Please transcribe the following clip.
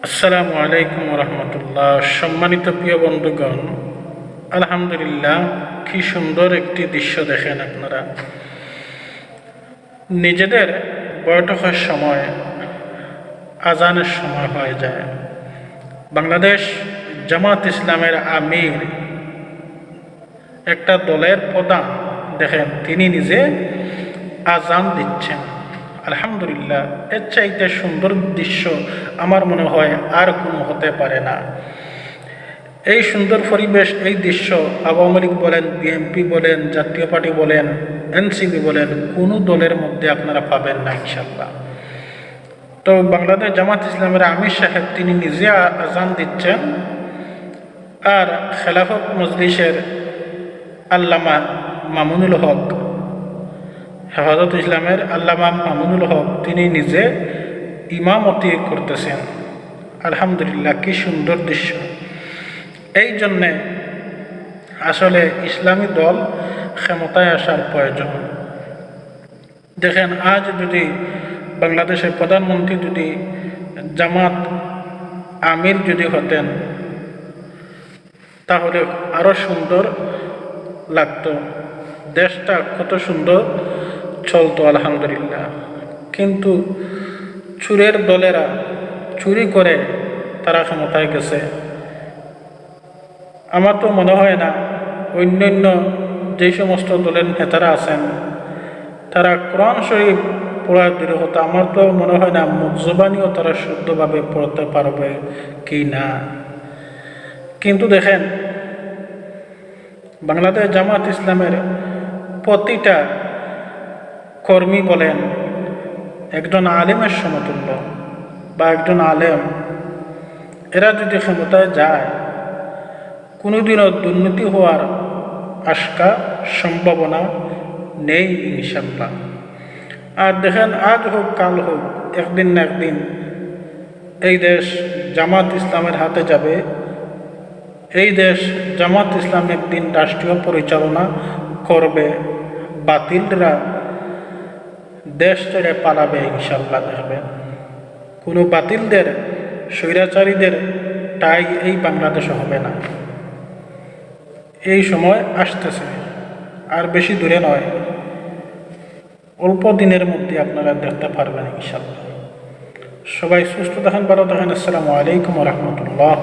আসসালামু আলাইকুম রহমতুল্লাহ। সম্মানিত প্রিয় বন্ধুগণ, আলহামদুলিল্লাহ, কি সুন্দর একটি দৃশ্য দেখেন আপনারা। নিজেদের বৈঠকের সময় আজানের সময় হয়ে যায়। বাংলাদেশ জামাত ইসলামের আমির, একটা দলের প্রধান, দেখেন তিনি নিজে আজান দিচ্ছেন। আলহামদুলিল্লাহ, এর চাইতে সুন্দর দৃশ্য আমার মনে হয় আর কোনো হতে পারে না। এই সুন্দর পরিবেশ, এই দৃশ্য আওয়ামী লীগ বলেন, বিএনপি বলেন, জাতীয় পার্টি বলেন, এনসিপি বলেন, কোনো দলের মধ্যে আপনারা পাবেন না ইনশাল্লাহ। তো বাংলাদেশ জামাত ইসলামের আমির সাহেব তিনি নিজে আজান দিচ্ছেন, আর খেলাফত মজলিসের আল্লামা মামুনুল হক, হেফাজত ইসলামের আল্লামা মামুনুল হক তিনি নিজে ইমামতি করতেছেন। আলহামদুলিল্লাহ, কি সুন্দর দৃশ্য। এই জন্যে আসলে ইসলামী দল ক্ষমতায় আসার প্রয়োজন। দেখেন, আজ যদি বাংলাদেশের প্রধানমন্ত্রী যদি জামাত আমির যদি হতেন, তাহলে আরও সুন্দর লাগতো, দেশটা কত সুন্দর চলতো আলহামদুলিল্লাহ। কিন্তু চুরের দলেরা চুরি করে তারা ক্ষমতায় গেছে। আমার তো মনে হয় না অন্যান্য যেই সমস্ত দলের নেতারা আছেন তারা কোরআন শরীফ পড়ার দূরে হতো, আমার তো মনে হয় না মুখজবানিও তারা শুদ্ধভাবে পড়তে পারবে কি না। কিন্তু দেখেন, বাংলাদেশ জামাত ইসলামের প্রতিটা কর্মী বলেন একজন আলেমের সমতুল্য বা একজন আলেম, এরা যদি ক্ষমতায় যায় কোনোদিনও দুর্নীতি হওয়ার আশঙ্কা সম্ভাবনা নেই ইনশাল্লাহ। আর দেখেন, আজ হোক কাল হোক, একদিন না একদিন এই দেশ জামাত ইসলামের হাতে যাবে। এই দেশ জামাত ইসলাম একদিন রাষ্ট্রীয় পরিচালনা করবে। বাতিলরা দেশ ছেড়ে পালাবে ইনশাল্লাহ। দেখবেন, কোনো বাতিলদের, স্বৈরাচারীদের ঠাঁই এই বাংলাদেশে হবে না। এই সময় আসতেছে, আর বেশি দূরে নয়, অল্প দিনের মধ্যে আপনারা দেখতে পারবেন ইনশাল্লাহ। সবাই সুস্থ থাকেন, ভালো থাকেন। আসসালামু আলাইকুম রহমতুল্লাহ।